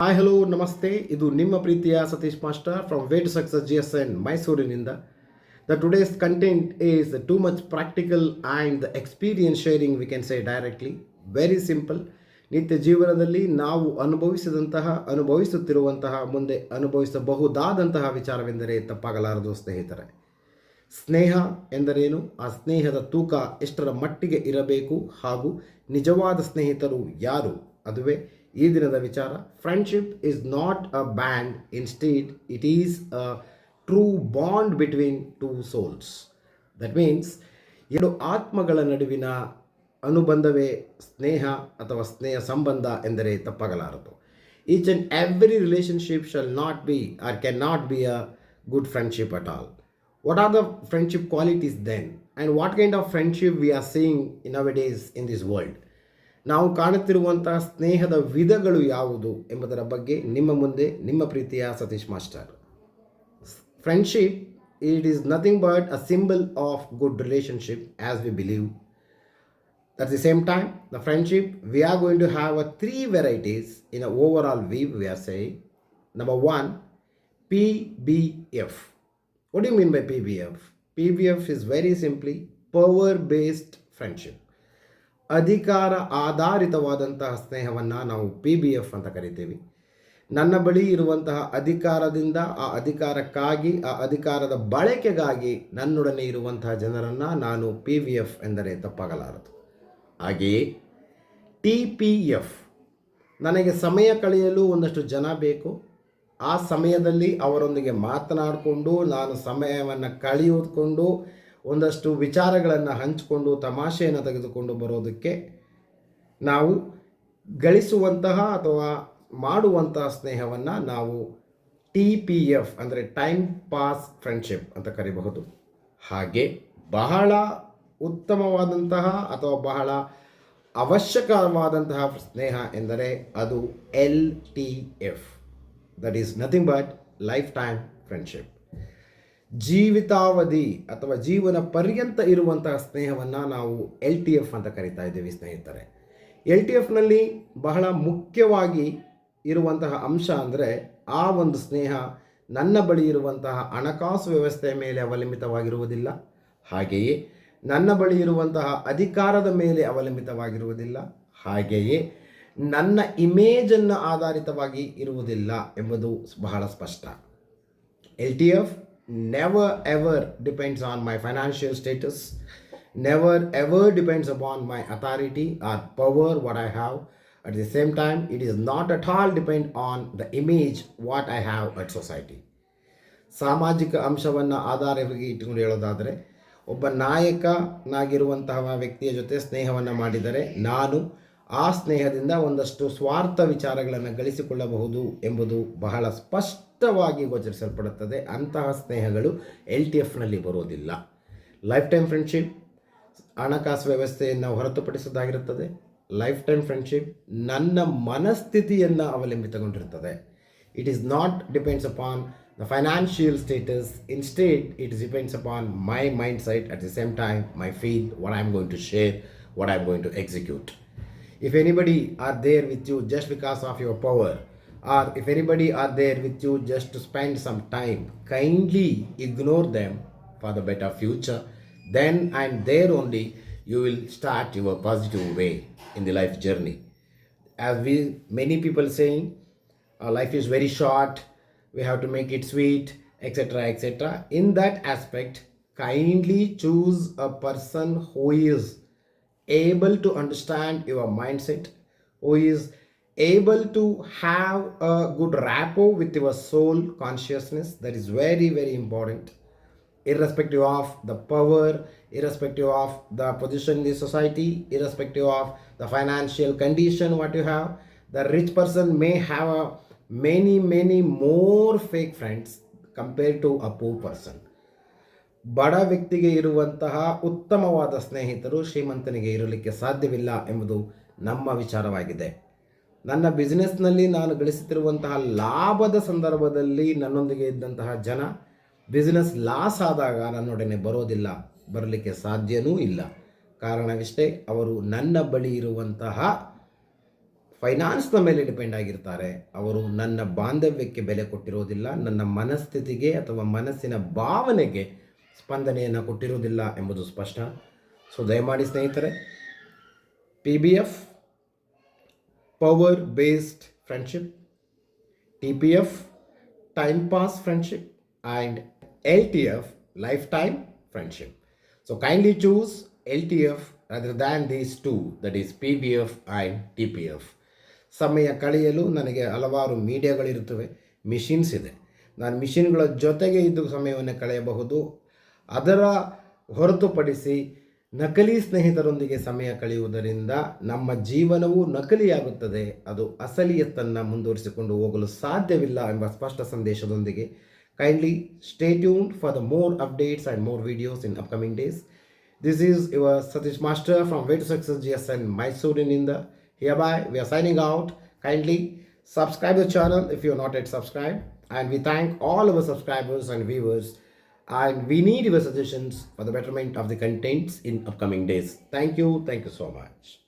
Hi hello ನಮಸ್ತೆ. ಇದು ನಿಮ್ಮ ಪ್ರೀತಿಯ Satish master from way to success GSN ಮೈಸೂರಿನಿಂದ. The today's content is too much practical and the experience sharing we can say directly. Very simple. ನಿತ್ಯ ಜೀವನದಲ್ಲಿ ನಾವು ಅನುಭವಿಸುತ್ತಿರುವಂತಹ ಮುಂದೆ ಅನುಭವಿಸಬಹುದಾದಂತಹ ವಿಚಾರವೆಂದರೆ ತಪ್ಪಾಗಲಾರದು ಸ್ನೇಹಿತರೆ. ಸ್ನೇಹ ಎಂದರೇನು, ಆ ಸ್ನೇಹದ ತೂಕ ಎಷ್ಟರ ಮಟ್ಟಿಗೆ ಇರಬೇಕು ಹಾಗೂ ನಿಜವಾದ ಸ್ನೇಹಿತರು ಯಾರು, ಅದುವೇ ಈ ದಿನದ ವಿಚಾರ. Friendship is not a band, instead it is a true bond between two souls. That means ಎರಡು ಆತ್ಮಗಳ ನಡುವಿನ ಅನುಬಂಧವೇ ಸ್ನೇಹ ಅಥವಾ ಸ್ನೇಹ ಸಂಬಂಧ ಎಂದರೆ ತಪ್ಪಾಗಲಾರದು. Each and every relationship shall not be or can not be a good friendship at all. What are the friendship qualities then? And what kind of friendship we are seeing nowadays in this world? ನಾವು ಕಾಣುತ್ತಿರುವಂತಹ ಸ್ನೇಹದ ವಿಧಗಳು ಯಾವುದು ಎಂಬುದರ ಬಗ್ಗೆ ನಿಮ್ಮ ಮುಂದೆ ನಿಮ್ಮ ಪ್ರೀತಿಯ Satish master. Friendship, it is nothing but a symbol of good relationship as we believe. At the same time, the friendship, we are going to have three varieties in an overall view. We are saying, number one, PBF. What do you mean by PBF? PBF is very simply power-based friendship. ಅಧಿಕಾರ ಆಧಾರಿತವಾದಂತಹ ಸ್ನೇಹವನ್ನು ನಾವು PBF ಅಂತ ಕರಿತೀವಿ. ನನ್ನ ಬಳಿ ಇರುವಂತಹ ಅಧಿಕಾರದಿಂದ ಆ ಅಧಿಕಾರಕ್ಕಾಗಿ, ಆ ಅಧಿಕಾರದ ಬಳಕೆಗಾಗಿ ನನ್ನೊಡನೆ ಇರುವಂತಹ ಜನರನ್ನು ನಾನು PBF ಎಂದರೆ ತಪ್ಪಾಗಲಾರದು. ಹಾಗೆಯೇ TPF, ನನಗೆ ಸಮಯ ಕಳೆಯಲು ಒಂದಷ್ಟು ಜನ ಬೇಕು. ಆ ಸಮಯದಲ್ಲಿ ಅವರೊಂದಿಗೆ ಮಾತನಾಡಿಕೊಂಡು ನಾನು ಸಮಯವನ್ನು ಕಳೆಯುವುದಕೊಂಡು ಒಂದಷ್ಟು ವಿಚಾರಗಳನ್ನು ಹಂಚಿಕೊಂಡು ತಮಾಷೆಯನ್ನು ತೆಗೆದುಕೊಂಡು ಬರೋದಕ್ಕೆ ನಾವು ಗಳಿಸುವಂತಹ ಅಥವಾ ಮಾಡುವಂತಹ ಸ್ನೇಹವನ್ನು ನಾವು TPF ಅಂದರೆ ಟೈಮ್ ಪಾಸ್ ಫ್ರೆಂಡ್ಶಿಪ್ ಅಂತ ಕರಿಬಹುದು. ಹಾಗೆ ಬಹಳ ಉತ್ತಮವಾದಂತಹ ಅಥವಾ ಬಹಳ ಅವಶ್ಯಕವಾದಂತಹ ಸ್ನೇಹ ಎಂದರೆ ಅದು LTF. That is nothing but life time friendship. ಜೀವಿತಾವಧಿ ಅಥವಾ ಜೀವನ ಪರ್ಯಂತ ಇರುವಂತಹ ಸ್ನೇಹವನ್ನು ನಾವು LTF ಅಂತ ಕರಿತಾ ಇದ್ದೀವಿ ಸ್ನೇಹಿತರೆ. LTFನಲ್ಲಿ ಬಹಳ ಮುಖ್ಯವಾಗಿ ಇರುವಂತಹ ಅಂಶ ಅಂದರೆ ಆ ಒಂದು ಸ್ನೇಹ ನನ್ನ ಬಳಿ ಇರುವಂತಹ ಹಣಕಾಸು ವ್ಯವಸ್ಥೆಯ ಮೇಲೆ ಅವಲಂಬಿತವಾಗಿರುವುದಿಲ್ಲ. ಹಾಗೆಯೇ ನನ್ನ ಬಳಿ ಇರುವಂತಹ ಅಧಿಕಾರದ ಮೇಲೆ ಅವಲಂಬಿತವಾಗಿರುವುದಿಲ್ಲ. ಹಾಗೆಯೇ ನನ್ನ ಇಮೇಜನ್ನು ಆಧಾರಿತವಾಗಿ ಇರುವುದಿಲ್ಲ ಎಂಬುದು ಬಹಳ ಸ್ಪಷ್ಟ. LTF never ever depends on my financial status, never ever depends upon my authority or power what I have. At the same time, it is not at all depend on the image what I have at society. ಸಾಮಾಜಿಕ ಅಂಶವನ್ನು ಆಧಾರವಾಗಿ ಇಟ್ಟುಕೊಂಡು ಹೇಳೋದಾದರೆ, ಒಬ್ಬ ನಾಯಕನಾಗಿರುವಂತಹ ವ್ಯಕ್ತಿಯ ಜೊತೆ ಸ್ನೇಹವನ್ನು ಮಾಡಿದರೆ ನಾನು ಆ ಸ್ನೇಹದಿಂದ ಒಂದಷ್ಟು ಸ್ವಾರ್ಥ ವಿಚಾರಗಳನ್ನು ಗಳಿಸಿಕೊಳ್ಳಬಹುದು ಎಂಬುದು ಬಹಳ ಸ್ಪಷ್ಟವಾಗಿ ಗೋಚರಿಸಲ್ಪಡುತ್ತದೆ. ಅಂತಹ ಸ್ನೇಹಗಳು LTFನಲ್ಲಿ ಬರೋದಿಲ್ಲ. ಲೈಫ್ ಟೈಮ್ ಫ್ರೆಂಡ್ಶಿಪ್ ಹಣಕಾಸು ವ್ಯವಸ್ಥೆಯನ್ನು ಹೊರತುಪಡಿಸೋದಾಗಿರುತ್ತದೆ. ಲೈಫ್ ಟೈಮ್ ಫ್ರೆಂಡ್ಶಿಪ್ ನನ್ನ ಮನಸ್ಥಿತಿಯನ್ನು ಅವಲಂಬಿತಗೊಂಡಿರುತ್ತದೆ. It is not depends upon the financial status. Instead it depends upon my mind set, at the same time my feel, what I am going to share, what I am going to execute. If anybody are there with you just because of your power, or if anybody are there with you just to spend some time, kindly ignore them for the better future. Then and there only you will start your positive way in the life journey. As many people saying, life is very short, we have to make it sweet, etc., etc. In that aspect, kindly choose a person who is able to understand your mindset, who is able to have a good rapport with your soul consciousness. That is very, very important. Irrespective of the power, irrespective of the position in the society, irrespective of the financial condition what you have, the rich person may have many more fake friends compared to a poor person. ಬಡ ವ್ಯಕ್ತಿಗೆ ಇರುವಂತಹ ಉತ್ತಮವಾದ ಸ್ನೇಹಿತರು ಶ್ರೀಮಂತನಿಗೆ ಇರಲಿಕ್ಕೆ ಸಾಧ್ಯವಿಲ್ಲ ಎಂಬುದು ನಮ್ಮ ವಿಚಾರವಾಗಿದೆ. ನನ್ನ ಬಿಸ್ನೆಸ್ನಲ್ಲಿ ನಾನು ಗಳಿಸುತ್ತಿರುವಂತಹ ಲಾಭದ ಸಂದರ್ಭದಲ್ಲಿ ನನ್ನೊಂದಿಗೆ ಇದ್ದಂತಹ ಜನ ಬಿಸ್ನೆಸ್ ಲಾಸ್ ಆದಾಗ ನನ್ನೊಡನೆ ಬರಲಿಕ್ಕೆ ಸಾಧ್ಯವೂ ಇಲ್ಲ. ಕಾರಣವಿಷ್ಟೇ, ಅವರು ನನ್ನ ಬಳಿ ಇರುವಂತಹ ಫೈನಾನ್ಸ್ನ ಮೇಲೆ ಡಿಪೆಂಡ್ ಆಗಿರ್ತಾರೆ, ಅವರು ನನ್ನ ಬಾಂಧವ್ಯಕ್ಕೆ ಬೆಲೆ ಕೊಟ್ಟಿರೋದಿಲ್ಲ, ನನ್ನ ಮನಸ್ಥಿತಿಗೆ ಅಥವಾ ಮನಸ್ಸಿನ ಭಾವನೆಗೆ ಸ್ಪಂದನೆಯನ್ನು ಕೊಟ್ಟಿರೋದಿಲ್ಲ ಎಂಬುದು ಸ್ಪಷ್ಟ. ಸೊ ದಯಮಾಡಿ ಸ್ನೇಹಿತರೆ, PBF power based friendship, TPF time pass friendship, and LTF lifetime friendship. So kindly choose LTF rather than these two, that is PBF and TPF. ಸಮಯ ಕಳೆಯಲು ನನಗೆ ಹಲವಾರು ಮೀಡಿಯಾಗಳಿರುತ್ತವೆ, ಮಿಷಿನ್ಸ್ ಇದೆ. ನಾನು ಮಿಷಿನ್ಗಳ ಜೊತೆಗೆ ಇದ್ದು ಸಮಯವನ್ನು ಕಳೆಯಬಹುದು. ಅದರ ಹೊರತುಪಡಿಸಿ ನಕಲಿ ಸ್ನೇಹಿತರೊಂದಿಗೆ ಸಮಯ ಕಳೆಯುವುದರಿಂದ ನಮ್ಮ ಜೀವನವು ನಕಲಿಯಾಗುತ್ತದೆ, ಅದು ಅಸಲಿಯತ್ತನ್ನು ಮುಂದುವರಿಸಿಕೊಂಡು ಹೋಗಲು ಸಾಧ್ಯವಿಲ್ಲ ಎಂಬ ಸ್ಪಷ್ಟ ಸಂದೇಶದೊಂದಿಗೆ kindly stay tuned for the more updates and more videos in upcoming days. This is your Satish Master from Way to Success GSN Mysore in India. Hereby we are signing out. Kindly subscribe the channel if you are not yet subscribed, and we thank all our subscribers and viewers, and we need your suggestions for the betterment of the contents in upcoming days. Thank you so much.